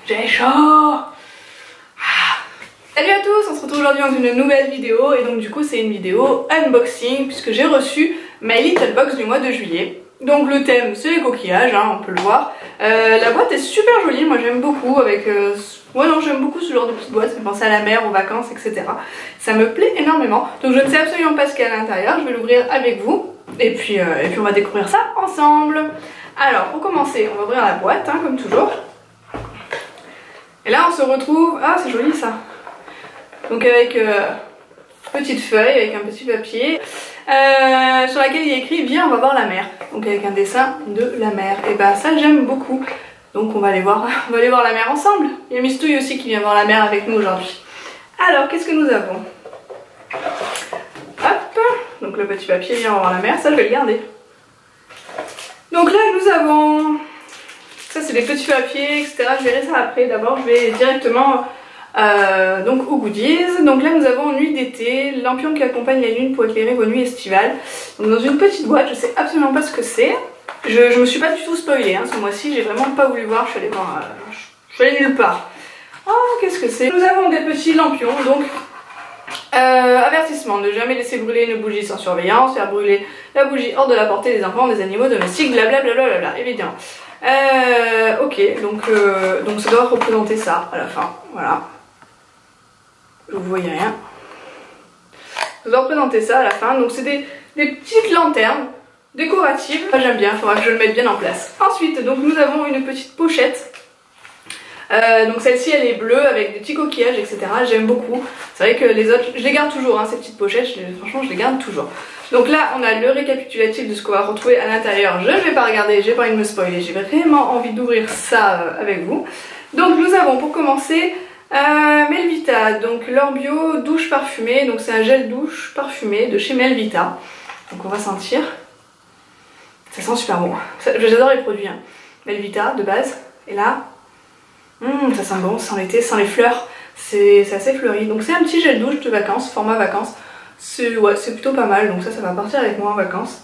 J'ai chaud. Salut à tous, on se retrouve aujourd'hui dans une nouvelle vidéo et donc du coup c'est une vidéo unboxing puisque j'ai reçu My Little Box du mois de juillet. Donc le thème c'est les coquillages, hein, on peut le voir. La boîte est super jolie, moi j'aime beaucoup avec... Ouais non, j'aime beaucoup ce genre de petite boîte, ça me fait penser à la mer, aux vacances, etc. Ça me plaît énormément. Donc je ne sais absolument pas ce qu'il y a à l'intérieur, je vais l'ouvrir avec vous et puis on va découvrir ça ensemble. Alors pour commencer, on va ouvrir la boîte hein, comme toujours. Et là on se retrouve... Ah c'est joli ça. Donc avec petite feuille, avec un petit papier sur laquelle il y a écrit viens on va voir la mer. Donc avec un dessin de la mer. Et bah ça j'aime beaucoup. Donc on va aller voir la mer ensemble. Il y a Mistouille aussi qui vient voir la mer avec nous aujourd'hui. Alors qu'est-ce que nous avons? Hop, donc le petit papier viens voir la mer, ça je vais le garder. Donc là nous avons... Ça c'est des petits papiers, etc. Je verrai ça après. D'abord je vais directement... donc aux goodies. Donc là nous avons nuit d'été, lampion qui accompagne la lune pour éclairer vos nuits estivales. Donc dans une petite boîte, je sais absolument pas ce que c'est. Je me suis pas du tout spoilée hein, ce mois-ci, j'ai vraiment pas voulu voir, je suis allée voir, je suis allée nulle part. Oh qu'est-ce que c'est? Nous avons des petits lampions, donc avertissement, ne jamais laisser brûler une bougie sans surveillance, faire brûler la bougie hors de la portée des enfants, des animaux domestiques, blablabla, évidemment. Ok, donc ça doit représenter ça à la fin, voilà. Vous voyez rien. Je dois représenter ça à la fin. Donc c'est des petites lanternes décoratives. J'aime bien, il faudra que je le mette bien en place. Ensuite, donc nous avons une petite pochette. Donc celle-ci elle est bleue avec des petits coquillages, etc. J'aime beaucoup. C'est vrai que les autres, je les garde toujours, hein, ces petites pochettes. Franchement, je les garde toujours. Donc là, on a le récapitulatif de ce qu'on va retrouver à l'intérieur. Je ne vais pas regarder, j'ai pas envie de me spoiler. J'ai vraiment envie d'ouvrir ça avec vous. Donc nous avons pour commencer... Melvita, donc leur bio douche parfumée, donc c'est un gel douche parfumé de chez Melvita. Donc on va sentir. Ça sent super bon. J'adore les produits. Hein. Melvita de base. Et là, ça sent bon, ça sent l'été, ça sent les fleurs. C'est assez fleuri. Donc c'est un petit gel douche de vacances, format vacances. C'est plutôt pas mal, donc ça va partir avec moi en vacances.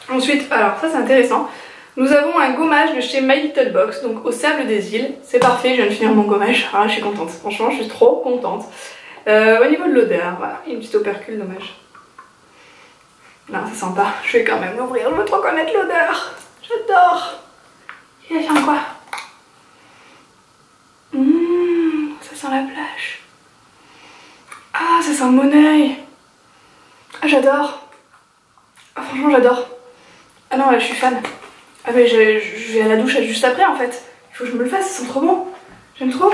Ensuite, alors ça c'est intéressant. Nous avons un gommage de chez My Little Box, donc au sable des îles. C'est parfait, je viens de finir mon gommage. Ah, je suis contente, franchement, je suis trop contente. Au niveau de l'odeur, voilà, il y a une petite opercule, dommage. Non, ça sent pas. Je vais quand même l'ouvrir, je veux trop connaître l'odeur. J'adore. Il vient quoi? Ça sent la plage. Ah, ça sent mon oeil. Ah, j'adore. Ah, franchement, j'adore. Ah non, là, je suis fan. Ah mais je vais à la douche juste après en fait. Il faut que je me le fasse, ça sent trop bon. J'aime trop.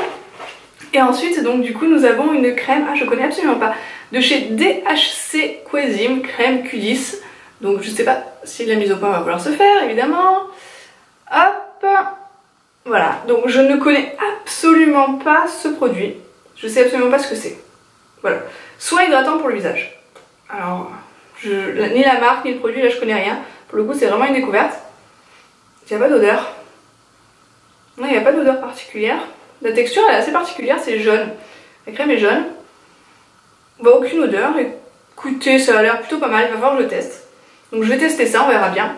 Et ensuite donc du coup nous avons une crème, je connais absolument pas, de chez DHC Quesim, crème Q10. Donc je sais pas si la mise au point va vouloir se faire évidemment. Hop. Voilà, donc je ne connais absolument pas ce produit. Je sais absolument pas ce que c'est. Voilà. Soin hydratant pour le visage. Alors, ni la marque ni le produit là je connais rien. Pour le coup c'est vraiment une découverte. Il n'y a pas d'odeur. Non, il n'y a pas d'odeur particulière. La texture elle est assez particulière, c'est jaune. La crème est jaune. Bah, aucune odeur. Écoutez, ça a l'air plutôt pas mal. Il va falloir que je le teste. Donc je vais tester ça, on verra bien.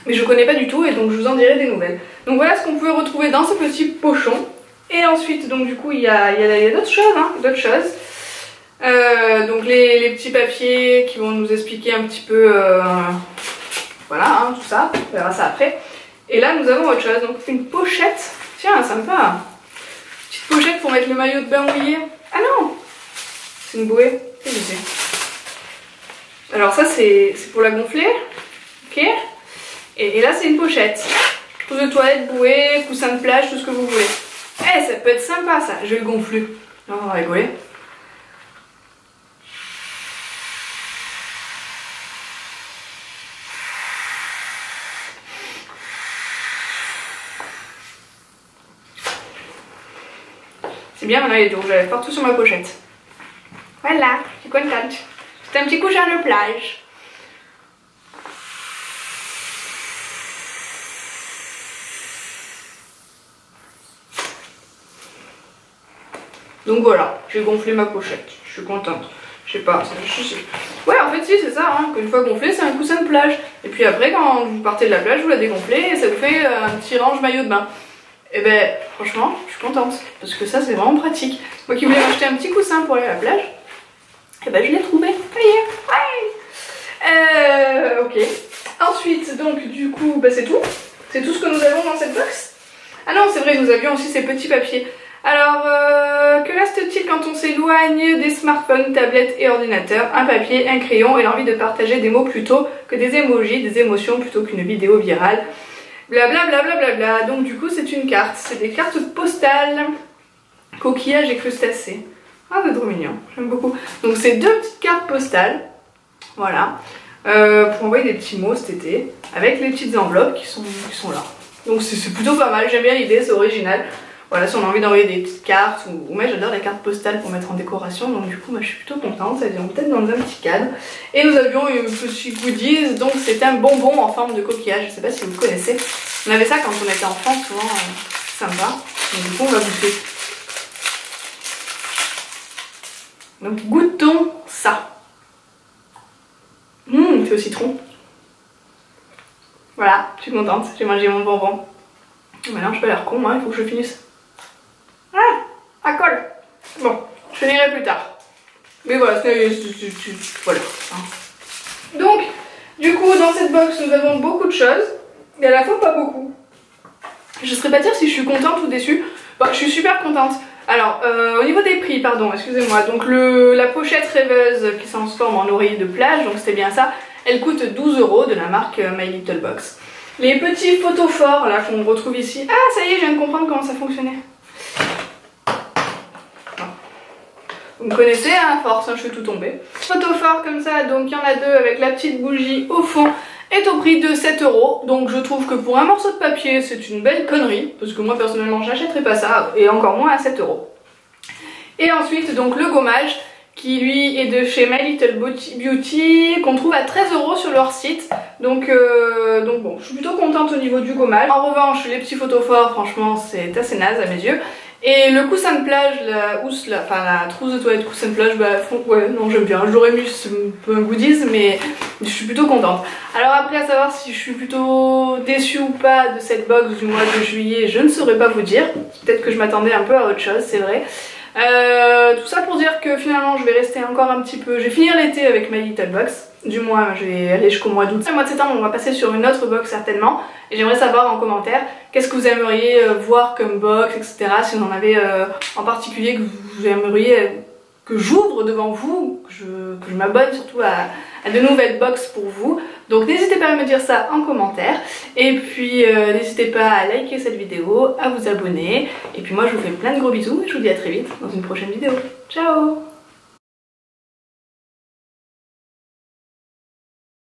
Mais je connais pas du tout et donc je vous en dirai des nouvelles. Donc voilà ce qu'on pouvait retrouver dans ce petit pochon. Et ensuite, donc du coup, il y a d'autres choses. Hein, donc les petits papiers qui vont nous expliquer un petit peu... Voilà, hein, tout ça, on verra ça après. Et là, nous avons autre chose, donc une pochette. Tiens, sympa. Petite pochette pour mettre le maillot de bain mouillé. Ah non, c'est une bouée. Qu'est-ce que c'est? Alors ça, c'est pour la gonfler. Ok. Et là, c'est une pochette. Trousse de toilette, bouée, coussin de plage, tout ce que vous voulez. Eh, ça peut être sympa, ça. Je vais le gonfler. On va rigoler. C'est bien, maintenant il est doux, j'avais partout sur ma pochette. Voilà, je suis contente. C'est un petit coussin de plage. Donc voilà, j'ai gonflé ma pochette. Je suis contente. Je sais pas, ouais en fait si c'est ça, hein, qu'une fois gonflé c'est un coussin de plage. Et puis après quand vous partez de la plage vous la dégonflez et ça vous fait un petit range maillot de bain. Et ben franchement, je suis contente. Parce que ça, c'est vraiment pratique. Moi qui voulais m'acheter un petit coussin pour aller à la plage, et ben je l'ai trouvé. Ça y est, ouais. Ok. Ensuite, donc, du coup, bah, c'est tout. C'est tout ce que nous avons dans cette box. Ah non, c'est vrai, nous avions aussi ces petits papiers. Alors, que reste-t-il quand on s'éloigne des smartphones, tablettes et ordinateurs? Un papier, un crayon et l'envie de partager des mots plutôt que des emojis, des émotions plutôt qu'une vidéo virale. Blablabla. Bla bla bla. Donc du coup, c'est une carte. C'est des cartes postales, coquillages et crustacés. Ah, c'est trop mignon. J'aime beaucoup. Donc c'est 2 petites cartes postales. Voilà. Pour envoyer des petits mots cet été. Avec les petites enveloppes qui sont là. Donc c'est plutôt pas mal. J'aime bien l'idée, c'est original. Voilà, si on a envie d'envoyer des petites cartes, ou moi j'adore les cartes postales pour mettre en décoration, donc du coup moi je suis plutôt contente, ça vient peut-être dans un petit cadre. Et nous avions une petite goodies, donc c'est un bonbon en forme de coquillage, je sais pas si vous connaissez. On avait ça quand on était enfant, souvent sympa, donc du coup on va goûter. Donc goûtons ça. C'est au citron. Voilà, je suis contente, j'ai mangé mon bonbon. Maintenant je peux l'air con, moi, il faut que je finisse. Ah, à colle. Bon, je finirai plus tard. Mais voilà, voilà. Donc, du coup, dans cette box, nous avons beaucoup de choses, mais à la fois pas beaucoup. Je ne saurais pas dire si je suis contente ou déçue. Bon, je suis super contente. Alors, au niveau des prix, pardon, excusez-moi. Donc, la pochette rêveuse qui se transforme en oreiller de plage, donc c'était bien ça, elle coûte 12 € de la marque My Little Box. Les petits photophores là qu'on retrouve ici. Ah, ça y est, je viens de comprendre comment ça fonctionnait. Vous me connaissez, hein, à force, hein, je suis tout tombée. Photophore comme ça, donc il y en a 2 avec la petite bougie au fond, est au prix de 7 €. Donc je trouve que pour un morceau de papier, c'est une belle connerie, parce que moi personnellement, j'achèterais pas ça, et encore moins à 7 €. Et ensuite, donc le gommage, qui lui est de chez My Little Beauty, qu'on trouve à 13 € sur leur site. Donc bon, je suis plutôt contente au niveau du gommage. En revanche, les petits photophores, franchement, c'est assez naze à mes yeux. Et le coussin de plage, la trousse de toilette coussin de plage, bah ouais, non, j'aime bien. J'aurais mis un peu un goodies, mais je suis plutôt contente. Alors après, à savoir si je suis plutôt déçue ou pas de cette box du mois de juillet, je ne saurais pas vous dire. Peut-être que je m'attendais un peu à autre chose, c'est vrai. Tout ça pour dire que finalement je vais rester encore un petit peu, je vais finir l'été avec My Little Box, du moins je vais aller jusqu'au mois d'août. Le mois de septembre on va passer sur une autre box certainement, et j'aimerais savoir en commentaire qu'est-ce que vous aimeriez voir comme box, etc. Si vous en avez en particulier que vous aimeriez que j'ouvre devant vous, que je m'abonne surtout à de nouvelles box pour vous. Donc n'hésitez pas à me dire ça en commentaire. Et puis n'hésitez pas à liker cette vidéo, à vous abonner. Et puis moi je vous fais plein de gros bisous et je vous dis à très vite dans une prochaine vidéo. Ciao!